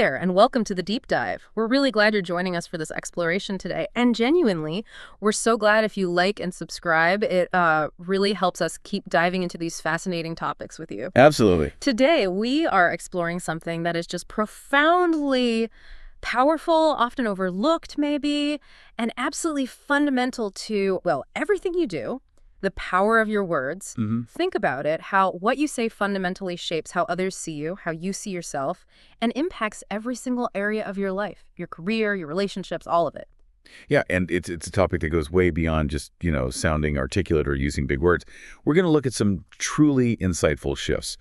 there, and welcome to the Deep Dive. We're really glad you're joining us for this exploration today. And genuinely, we're so glad if you like and subscribe. It really helps us keep diving into these fascinating topics with you. Absolutely. Today, we are exploring something that is just profoundly powerful, often overlooked maybe, and absolutely fundamental to, well, everything you do. The power of your words. Think about it, how what you say fundamentally shapes how others see you, how you see yourself, and impacts every single area of your life, your career, your relationships, all of it. Yeah, and it's a topic that goes way beyond just, sounding articulate or using big words. We're going to look at some truly insightful shifts,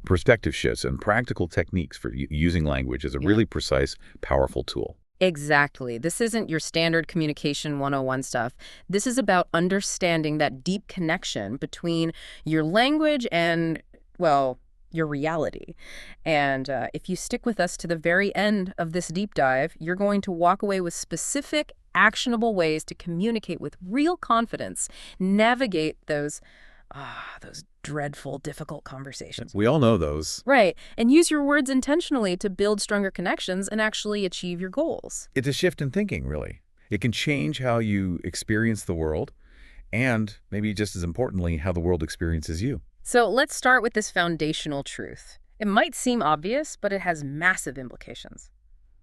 perspective shifts, and practical techniques for using language as a really precise, powerful tool. Exactly. This isn't your standard communication 101 stuff. This is about understanding that deep connection between your language and, well, your reality. And if you stick with us to the very end of this deep dive, you're going to walk away with specific, actionable ways to communicate with real confidence, navigate those dreadful, difficult conversations. We all know those. Right. And use your words intentionally to build stronger connections and actually achieve your goals. It's a shift in thinking, really. It can change how you experience the world and, maybe just as importantly, how the world experiences you. So let's start with this foundational truth. It might seem obvious, but it has massive implications.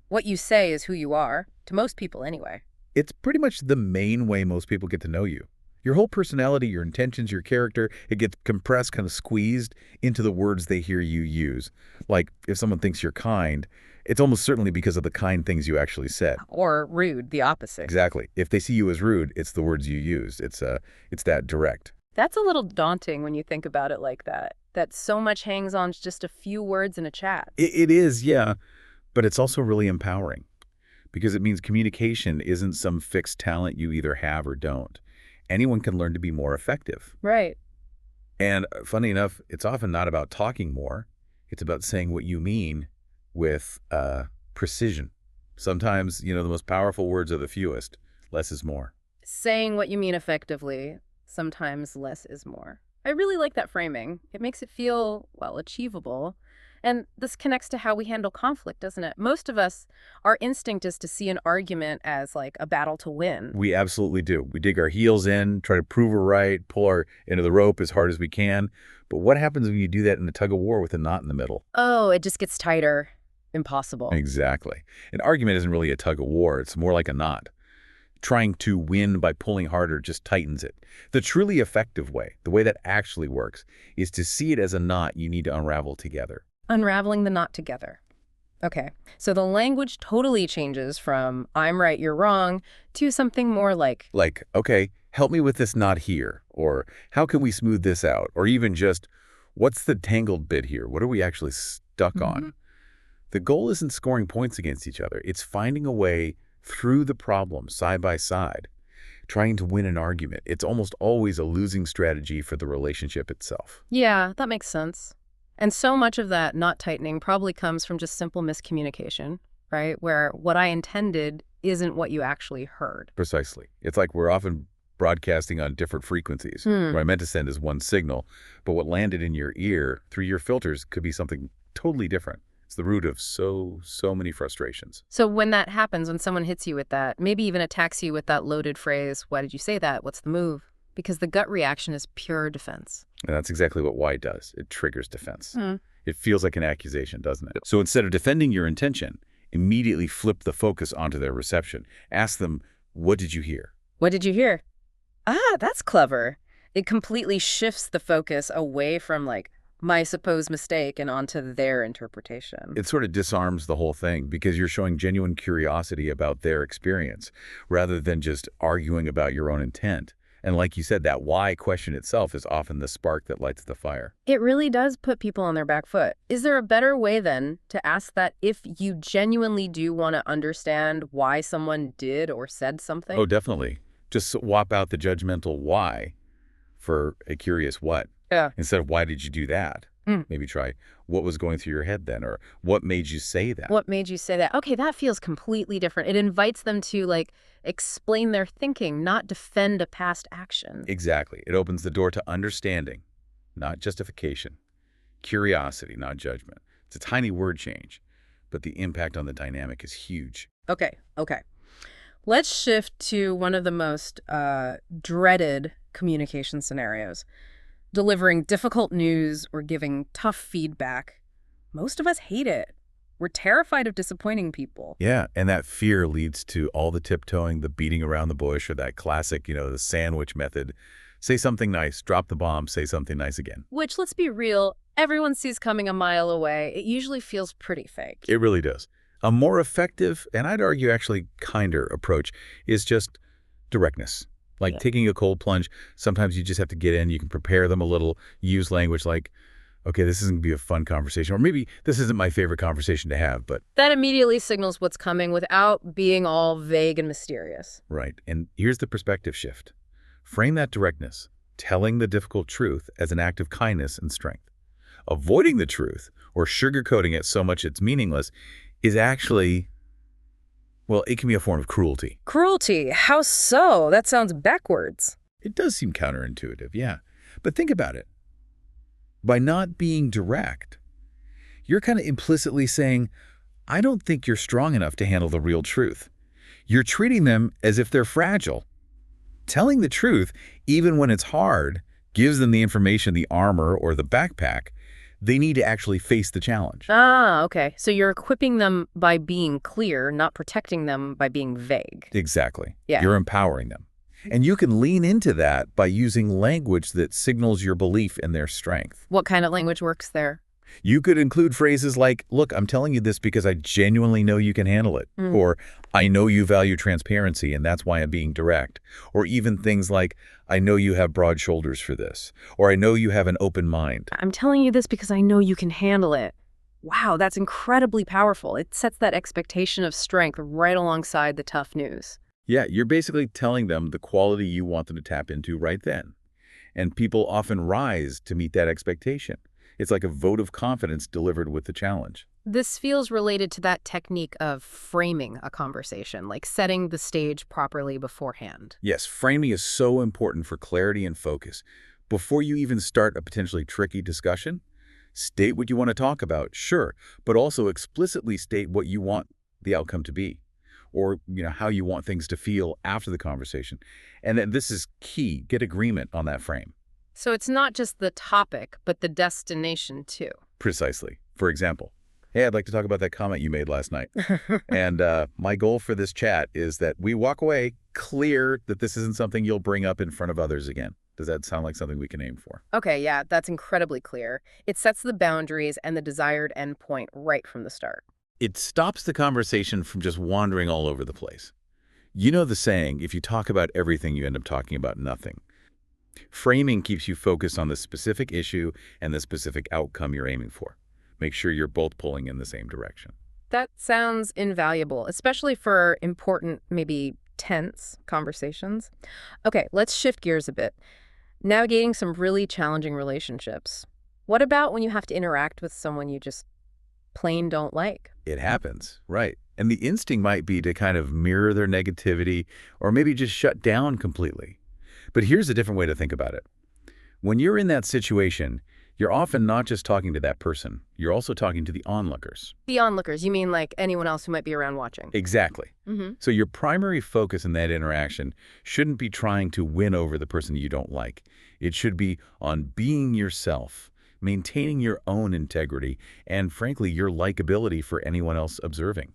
What you say is who you are, to most people anyway. It's pretty much the main way most people get to know you. Your whole personality, your intentions, your character, it gets compressed, kind of squeezed into the words they hear you use. Like, if someone thinks you're kind, it's almost certainly because of the kind things you actually said. Or rude, the opposite. Exactly. If they see you as rude, it's the words you used. It's that direct. That's a little daunting when you think about it like that. That so much hangs on just a few words in a chat. It is, yeah. But it's also really empowering because it means communication isn't some fixed talent you either have or don't. Anyone can learn to be more effective. Right. And funny enough, it's often not about talking more. It's about saying what you mean with precision. Sometimes, the most powerful words are the fewest. Less is more. Saying what you mean effectively, sometimes less is more. I really like that framing. It makes it feel, well, achievable. And this connects to how we handle conflict, doesn't it? Most of us, our instinct is to see an argument as like a battle to win. We absolutely do. We dig our heels in, try to prove we're right, pull our end of the rope as hard as we can. But what happens when you do that in a tug of war with a knot in the middle? Oh, it just gets tighter. Impossible. Exactly. An argument isn't really a tug of war. It's more like a knot. Trying to win by pulling harder just tightens it. The truly effective way, the way that actually works, is to see it as a knot you need to unravel together. Unraveling the knot together. Okay, so the language totally changes from I'm right, you're wrong, to something more like, okay, help me with this knot here, or how can we smooth this out, or even just, what's the tangled bit here? What are we actually stuck on? The goal isn't scoring points against each other. It's finding a way through the problem side by side, trying to win an argument. It's almost always a losing strategy for the relationship itself. Yeah, that makes sense. And so much of that knot tightening probably comes from just simple miscommunication, right? Where what I intended isn't what you actually heard. Precisely. It's like we're often broadcasting on different frequencies. What I meant to send is one signal, but what landed in your ear through your filters could be something totally different. It's the root of so many frustrations. So when that happens, when someone hits you with that, maybe even attacks you with that loaded phrase, why did you say that? What's the move? Because the gut reaction is pure defense. And that's exactly what why does. It triggers defense. It feels like an accusation, doesn't it? So instead of defending your intention, immediately flip the focus onto their reception. Ask them, what did you hear? What did you hear? Ah, that's clever. It completely shifts the focus away from like my supposed mistake and onto their interpretation. It sort of disarms the whole thing because you're showing genuine curiosity about their experience rather than just arguing about your own intent. And like you said, that why question itself is often the spark that lights the fire. It really does put people on their back foot. Is there a better way then to ask that if you genuinely do want to understand why someone did or said something? Oh, definitely. Just swap out the judgmental why for a curious what. Yeah. Instead of why did you do that? Maybe try what was going through your head then, or what made you say that? What made you say that? Okay, that feels completely different. It invites them to like explain their thinking, not defend a past action. Exactly. It opens the door to understanding, not justification. Curiosity, not judgment. It's a tiny word change, but the impact on the dynamic is huge. Okay, okay. Let's shift to one of the most dreaded communication scenarios, delivering difficult news or giving tough feedback. Most of us hate it. We're terrified of disappointing people. Yeah, and that fear leads to all the tiptoeing, the beating around the bush, or that classic, the sandwich method. Say something nice, drop the bomb, say something nice again. Which, let's be real, everyone sees coming a mile away. It usually feels pretty fake. It really does. A more effective, and I'd argue actually kinder approach is just directness. Like taking a cold plunge, sometimes you just have to get in, you can prepare them a little, use language like, okay, this isn't going to be a fun conversation, or maybe this isn't my favorite conversation to have, but... That immediately signals what's coming without being all vague and mysterious. Right, and here's the perspective shift. Frame that directness, telling the difficult truth as an act of kindness and strength. Avoiding the truth, or sugarcoating it so much it's meaningless, is actually, well, it can be a form of cruelty. Cruelty? How so? That sounds backwards. It does seem counterintuitive, yeah. But think about it. By not being direct, you're kind of implicitly saying, I don't think you're strong enough to handle the real truth. You're treating them as if they're fragile. Telling the truth, even when it's hard, gives them the information, the armor, or the backpack they need to actually face the challenge. Ah, okay. So you're equipping them by being clear, not protecting them by being vague. Exactly. Yeah. You're empowering them. And you can lean into that by using language that signals your belief in their strength. What kind of language works there? You could include phrases like, look, I'm telling you this because I genuinely know you can handle it. Or, I know you value transparency and that's why I'm being direct. Or even things like, I know you have broad shoulders for this. Or I know you have an open mind. I'm telling you this because I know you can handle it. Wow, that's incredibly powerful. It sets that expectation of strength right alongside the tough news. Yeah, you're basically telling them the quality you want them to tap into right then. And people often rise to meet that expectation. It's like a vote of confidence delivered with the challenge. This feels related to that technique of framing a conversation, like setting the stage properly beforehand. Yes, framing is so important for clarity and focus. Before you even start a potentially tricky discussion, state what you want to talk about, sure, but also explicitly state what you want the outcome to be, or how you want things to feel after the conversation. And then this is key, get agreement on that frame. So it's not just the topic, but the destination too. Precisely. For example, hey, I'd like to talk about that comment you made last night. And my goal for this chat is that we walk away clear that this isn't something you'll bring up in front of others again. Does that sound like something we can aim for? Okay, yeah, that's incredibly clear. It sets the boundaries and the desired endpoint right from the start. It stops the conversation from just wandering all over the place. You know the saying, if you talk about everything, you end up talking about nothing. Framing keeps you focused on the specific issue and the specific outcome you're aiming for. Make sure you're both pulling in the same direction. That sounds invaluable, especially for important, maybe tense conversations. Okay, let's shift gears a bit. Navigating some really challenging relationships. What about when you have to interact with someone you just plain don't like? It happens, right. And the instinct might be to kind of mirror their negativity or maybe just shut down completely. But here's a different way to think about it. When you're in that situation, you're often not just talking to that person. You're also talking to the onlookers. The onlookers, you mean like anyone else who might be around watching? Exactly. So your primary focus in that interaction shouldn't be trying to win over the person you don't like. It should be on being yourself, maintaining your own integrity, and frankly, your likability for anyone else observing.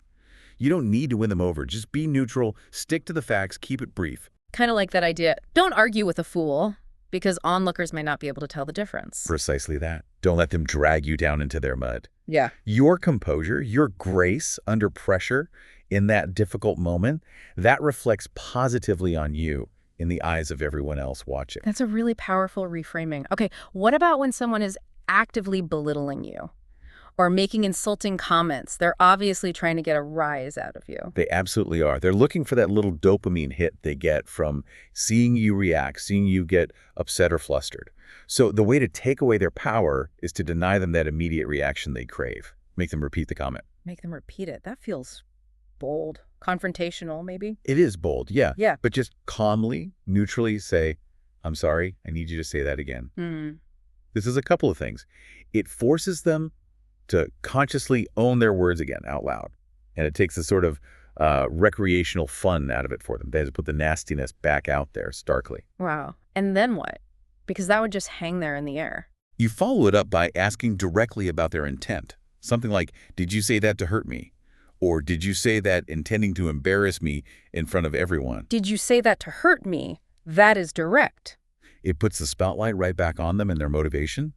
You don't need to win them over. Just be neutral, stick to the facts, keep it brief. Kind of like that idea, don't argue with a fool, because onlookers might not be able to tell the difference. Precisely that. Don't let them drag you down into their mud. Yeah. Your composure, your grace under pressure in that difficult moment, that reflects positively on you in the eyes of everyone else watching. That's a really powerful reframing. Okay, what about when someone is actively belittling you or making insulting comments? They're obviously trying to get a rise out of you. They absolutely are. They're looking for that little dopamine hit they get from seeing you react, seeing you get upset or flustered. So the way to take away their power is to deny them that immediate reaction they crave. Make them repeat the comment. Make them repeat it. That feels bold. Confrontational, maybe? It is bold, yeah. Yeah. But just calmly, neutrally say, I'm sorry, I need you to say that again. This is a couple of things. It forces them to consciously own their words again out loud. And it takes a sort of recreational fun out of it for them. They have to put the nastiness back out there starkly. Wow. And then what? Because that would just hang there in the air. You follow it up by asking directly about their intent. Something like, did you say that to hurt me? Or did you say that intending to embarrass me in front of everyone? Did you say that to hurt me? That is direct. It puts the spotlight right back on them and their motivation.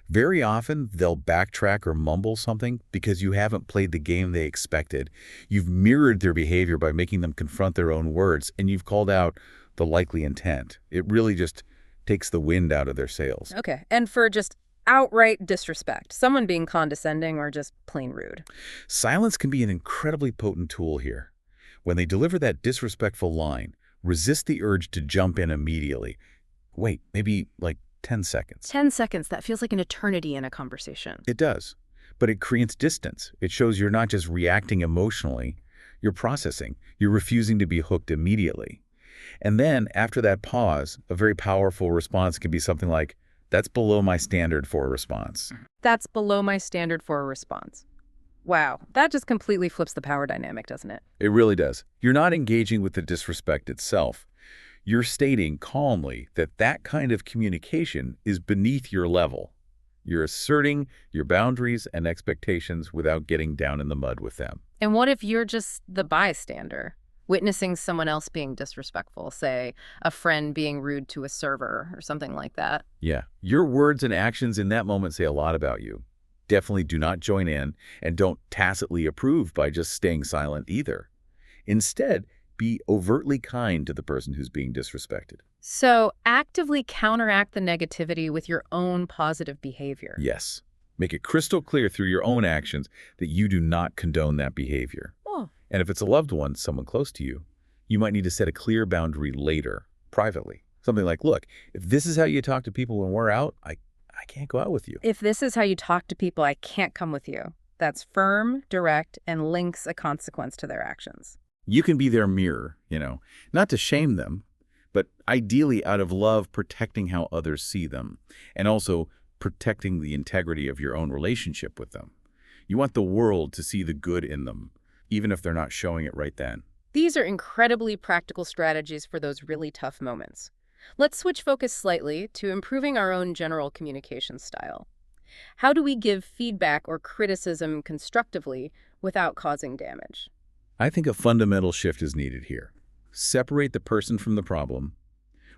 Very often, they'll backtrack or mumble something because you haven't played the game they expected. You've mirrored their behavior by making them confront their own words, and you've called out the likely intent. It really just takes the wind out of their sails. Okay. And for just outright disrespect, someone being condescending or just plain rude. Silence can be an incredibly potent tool here. When they deliver that disrespectful line, resist the urge to jump in immediately. Wait, maybe like 10 seconds. 10 seconds, that feels like an eternity in a conversation. It does, but it creates distance. It shows you're not just reacting emotionally, you're processing. You're refusing to be hooked immediately. And then, after that pause, a very powerful response can be something like, that's below my standard for a response. That's below my standard for a response. Wow, that just completely flips the power dynamic, doesn't it? It really does. You're not engaging with the disrespect itself. You're stating calmly that that kind of communication is beneath your level. You're asserting your boundaries and expectations without getting down in the mud with them. And what if you're just the bystander, witnessing someone else being disrespectful, say a friend being rude to a server or something like that? Yeah, your words and actions in that moment say a lot about you. Definitely do not join in, and don't tacitly approve by just staying silent either. Instead, be overtly kind to the person who's being disrespected. So actively counteract the negativity with your own positive behavior. Yes. Make it crystal clear through your own actions that you do not condone that behavior. Oh. And if it's a loved one, someone close to you, you might need to set a clear boundary later, privately. Something like, look, if this is how you talk to people when we're out, I can't go out with you. If this is how you talk to people, I can't come with you. That's firm, direct, and links a consequence to their actions. You can be their mirror, not to shame them, but ideally out of love, protecting how others see them, and also protecting the integrity of your own relationship with them. You want the world to see the good in them, even if they're not showing it right then. These are incredibly practical strategies for those really tough moments. Let's switch focus slightly to improving our own general communication style. How do we give feedback or criticism constructively without causing damage? I think a fundamental shift is needed here. Separate the person from the problem.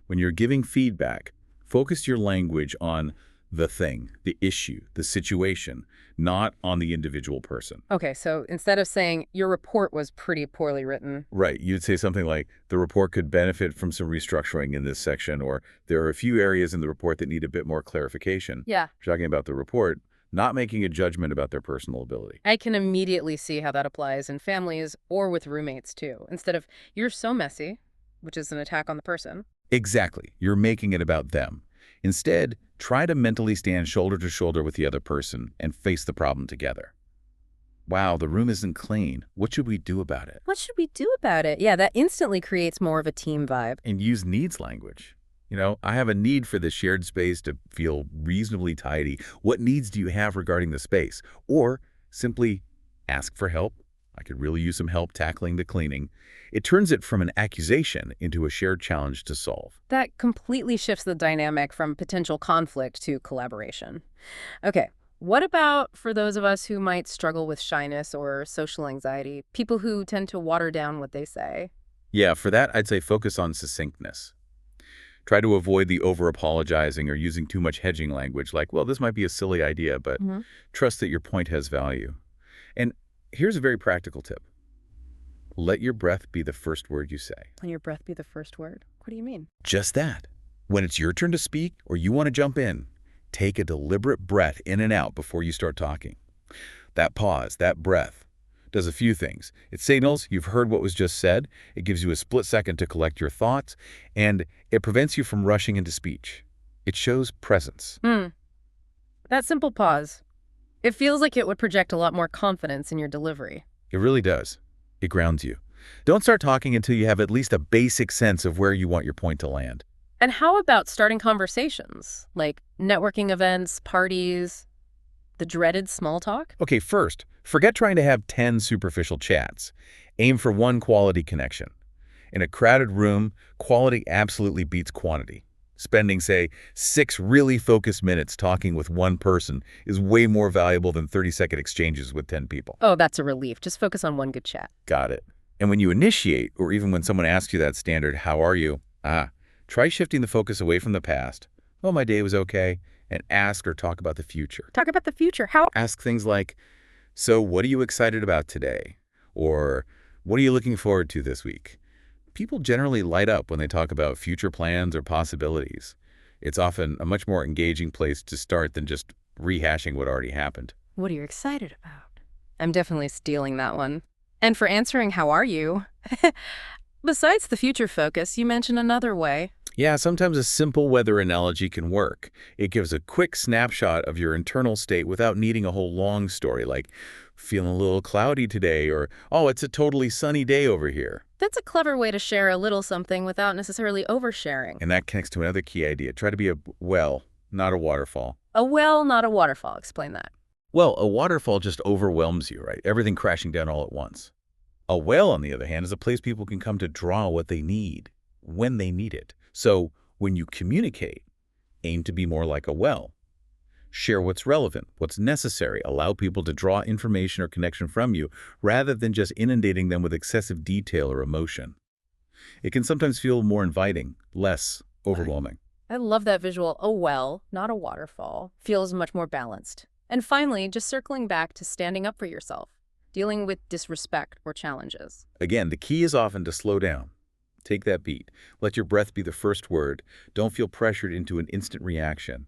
When you're giving feedback, focus your language on the thing, the issue, the situation, not on the individual person. Okay, so instead of saying, your report was pretty poorly written. Right. You'd say something like, the report could benefit from some restructuring in this section, or there are a few areas in the report that need a bit more clarification. Yeah. Talking about the report, not making a judgment about their personal ability. I can immediately see how that applies in families or with roommates, too. Instead of, you're so messy, which is an attack on the person. Exactly. You're making it about them. Instead, try to mentally stand shoulder to shoulder with the other person and face the problem together. Wow, the room isn't clean. What should we do about it? What should we do about it? Yeah, that instantly creates more of a team vibe. And use needs language. I have a need for the shared space to feel reasonably tidy. What needs do you have regarding the space? Or simply ask for help. I could really use some help tackling the cleaning. It turns it from an accusation into a shared challenge to solve. That completely shifts the dynamic from potential conflict to collaboration. Okay, what about for those of us who might struggle with shyness or social anxiety, people who tend to water down what they say? Yeah, for that, I'd say focus on succinctness. Try to avoid the over-apologizing or using too much hedging language like, well, this might be a silly idea, but trust that your point has value. And here's a very practical tip. Let your breath be the first word you say. Let your breath be the first word? What do you mean? Just that. When it's your turn to speak or you want to jump in, take a deliberate breath in and out before you start talking. That pause, that breath, does a few things. It signals you've heard what was just said, it gives you a split second to collect your thoughts, and it prevents you from rushing into speech. It shows presence. That simple pause, it feels like it would project a lot more confidence in your delivery. It really does. It grounds you. Don't start talking until you have at least a basic sense of where you want your point to land. And how about starting conversations, like networking events, parties? The dreaded small talk? Okay, first, forget trying to have 10 superficial chats. Aim for one quality connection. In a crowded room, quality absolutely beats quantity. Spending, say, 6 really focused minutes talking with one person is way more valuable than 30-second exchanges with 10 people. Oh, that's a relief. Just focus on one good chat. Got it. And when you initiate, or even when someone asks you that standard, how are you? Try shifting the focus away from the past. Oh, my day was okay. And ask or talk about the future. Talk about the future. How? Ask things like, so what are you excited about today? Or what are you looking forward to this week? People generally light up when they talk about future plans or possibilities. It's often a much more engaging place to start than just rehashing what already happened. What are you excited about? I'm definitely stealing that one. And for answering how are you, besides the future focus, you mentioned another way. Yeah, sometimes a simple weather analogy can work. It gives a quick snapshot of your internal state without needing a whole long story, like feeling a little cloudy today, or, oh, it's a totally sunny day over here. That's a clever way to share a little something without necessarily oversharing. And that connects to another key idea. Try to be a well, not a waterfall. A well, not a waterfall. Explain that. Well, a waterfall just overwhelms you, right? Everything crashing down all at once. A well, on the other hand, is a place people can come to draw what they need, when they need it. So when you communicate, aim to be more like a well. Share what's relevant, what's necessary. Allow people to draw information or connection from you rather than just inundating them with excessive detail or emotion. It can sometimes feel more inviting, less overwhelming. I love that visual. A well, not a waterfall. Feels much more balanced. And finally, just circling back to standing up for yourself, dealing with disrespect or challenges. Again, the key is often to slow down. Take that beat. Let your breath be the first word. Don't feel pressured into an instant reaction.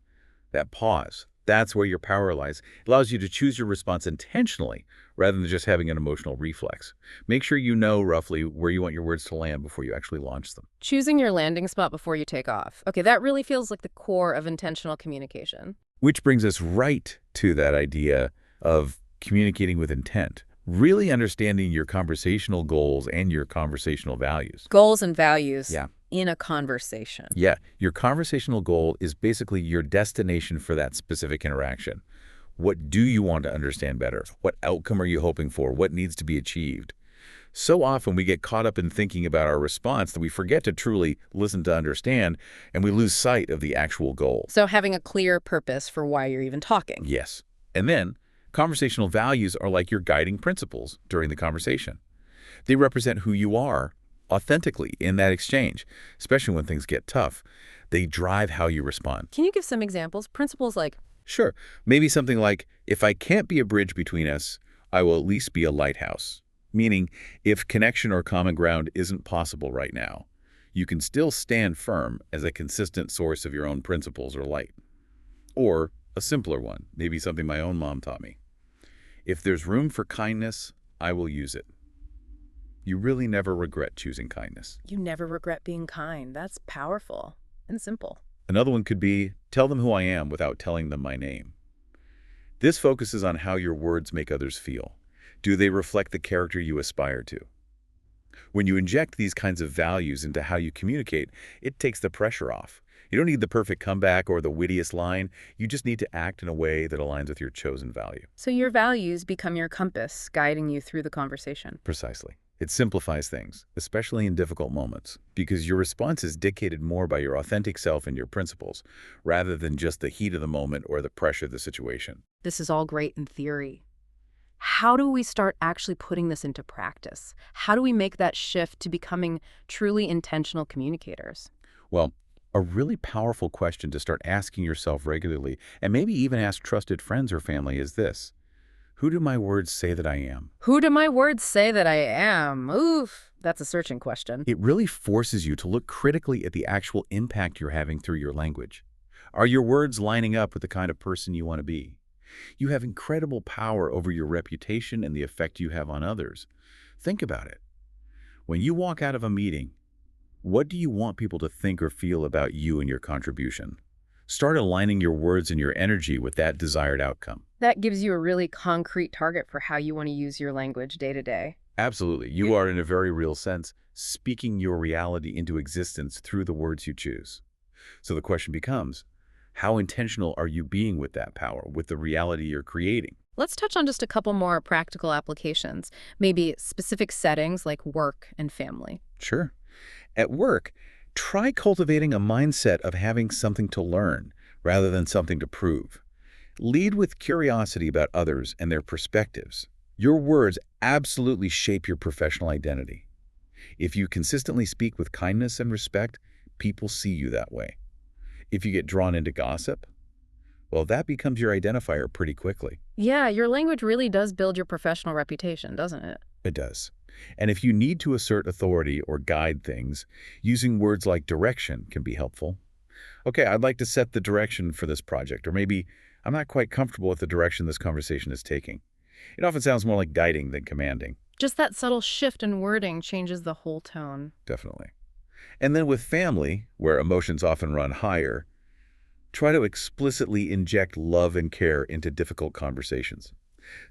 That pause, that's where your power lies. It allows you to choose your response intentionally rather than just having an emotional reflex. Make sure you know roughly where you want your words to land before you actually launch them. Choosing your landing spot before you take off. Okay, that really feels like the core of intentional communication. Which brings us right to that idea of communicating with intent. Really understanding your conversational goals and your conversational values. Goals and values Yeah. in a conversation. Yeah, your conversational goal is basically your destination for that specific interaction. What do you want to understand better? What outcome are you hoping for? What needs to be achieved? So often we get caught up in thinking about our response that we forget to truly listen to understand, and we lose sight of the actual goal. So having a clear purpose for why you're even talking. Yes. And then, conversational values are like your guiding principles during the conversation. They represent who you are authentically in that exchange, especially when things get tough. They drive how you respond. Can you give some examples? Principles like, Sure, maybe something like, if I can't be a bridge between us, I will at least be a lighthouse. Meaning, if connection or common ground isn't possible right now, you can still stand firm as a consistent source of your own principles or light. Or a simpler one, maybe something my own mom taught me. If there's room for kindness, I will use it. You really never regret choosing kindness. you never regret being kind. That's powerful and simple. Another one could be, tell them who I am without telling them my name. This focuses on how your words make others feel. Do they reflect the character you aspire to? When you inject these kinds of values into how you communicate, it takes the pressure off. You don't need the perfect comeback or the wittiest line. You just need to act in a way that aligns with your chosen value. So your values become your compass, guiding you through the conversation. Precisely. It simplifies things, especially in difficult moments, because your response is dictated more by your authentic self and your principles, rather than just the heat of the moment or the pressure of the situation. This is all great in theory. How do we start actually putting this into practice? How do we make that shift to becoming truly intentional communicators? Well, a really powerful question to start asking yourself regularly, and maybe even ask trusted friends or family, is this: who do my words say that I am? Who do my words say that I am? Oof, that's a searching question. It really forces you to look critically at the actual impact you're having through your language. Are your words lining up with the kind of person you want to be? You have incredible power over your reputation and the effect you have on others. Think about it. When you walk out of a meeting, what do you want people to think or feel about you and your contribution? Start aligning your words and your energy with that desired outcome. That gives you a really concrete target for how you want to use your language day to day. Absolutely. You are, in a very real sense, speaking your reality into existence through the words you choose. So the question becomes, How intentional are you being with that power, with the reality you're creating? Let's touch on just a couple more practical applications, maybe specific settings like work and family. Sure. At work, try cultivating a mindset of having something to learn rather than something to prove. Lead with curiosity about others and their perspectives. Your words absolutely shape your professional identity. If you consistently speak with kindness and respect, people see you that way. If you get drawn into gossip, well, that becomes your identifier pretty quickly. Yeah, your language really does build your professional reputation, doesn't it? It does. And if you need to assert authority or guide things, using words like direction can be helpful. Okay, I'd like to set the direction for this project, or maybe I'm not quite comfortable with the direction this conversation is taking. It often sounds more like guiding than commanding. Just that subtle shift in wording changes the whole tone. Definitely. And then with family, where emotions often run higher, try to explicitly inject love and care into difficult conversations.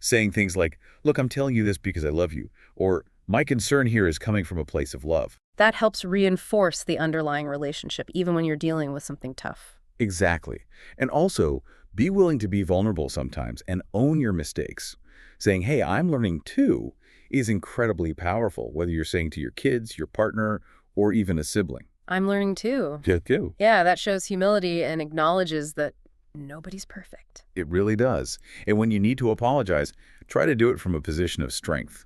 Saying things like, look, I'm telling you this because I love you, or my concern here is coming from a place of love. That helps reinforce the underlying relationship, even when you're dealing with something tough. Exactly. And also, be willing to be vulnerable sometimes and own your mistakes. Saying, hey, I'm learning too, is incredibly powerful, whether you're saying to your kids, your partner, or even a sibling. I'm learning too. Yeah, too. Yeah, that shows humility and acknowledges that nobody's perfect. It really does. And when you need to apologize, try to do it from a position of strength.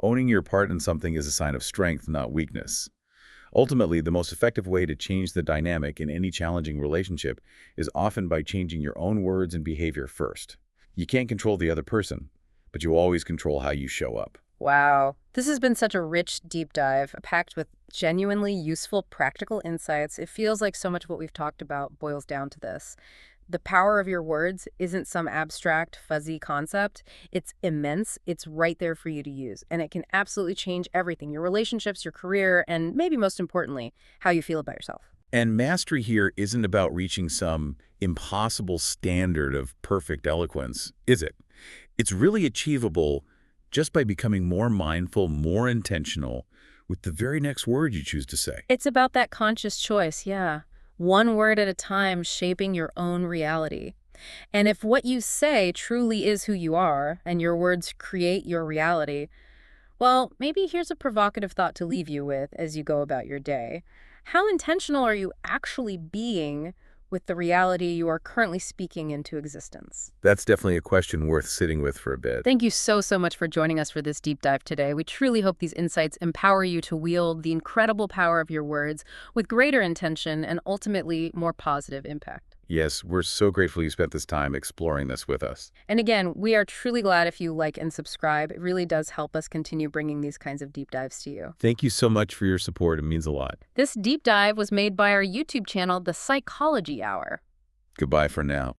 Owning your part in something is a sign of strength, not weakness. Ultimately, the most effective way to change the dynamic in any challenging relationship is often by changing your own words and behavior first. You can't control the other person, but you always control how you show up. Wow. This has been such a rich deep dive, packed with genuinely useful practical insights. It feels like so much of what we've talked about boils down to this. The power of your words isn't some abstract, fuzzy concept. It's immense. It's right there for you to use. And it can absolutely change everything, your relationships, your career, and maybe most importantly, how you feel about yourself. And mastery here isn't about reaching some impossible standard of perfect eloquence, is it? It's really achievable just by becoming more mindful, more intentional with the very next word you choose to say. It's about that conscious choice, yeah. One word at a time, shaping your own reality. And if what you say truly is who you are, and your words create your reality, well, maybe here's a provocative thought to leave you with as you go about your day. How intentional are you actually being with the reality you are currently speaking into existence? That's definitely a question worth sitting with for a bit. Thank you so much for joining us for this deep dive today. We truly hope these insights empower you to wield the incredible power of your words with greater intention and ultimately more positive impact. Yes, we're so grateful you spent this time exploring this with us. And again, we are truly glad if you like and subscribe. It really does help us continue bringing these kinds of deep dives to you. Thank you so much for your support. It means a lot. This deep dive was made by our YouTube channel, The Psychology Hour. Goodbye for now.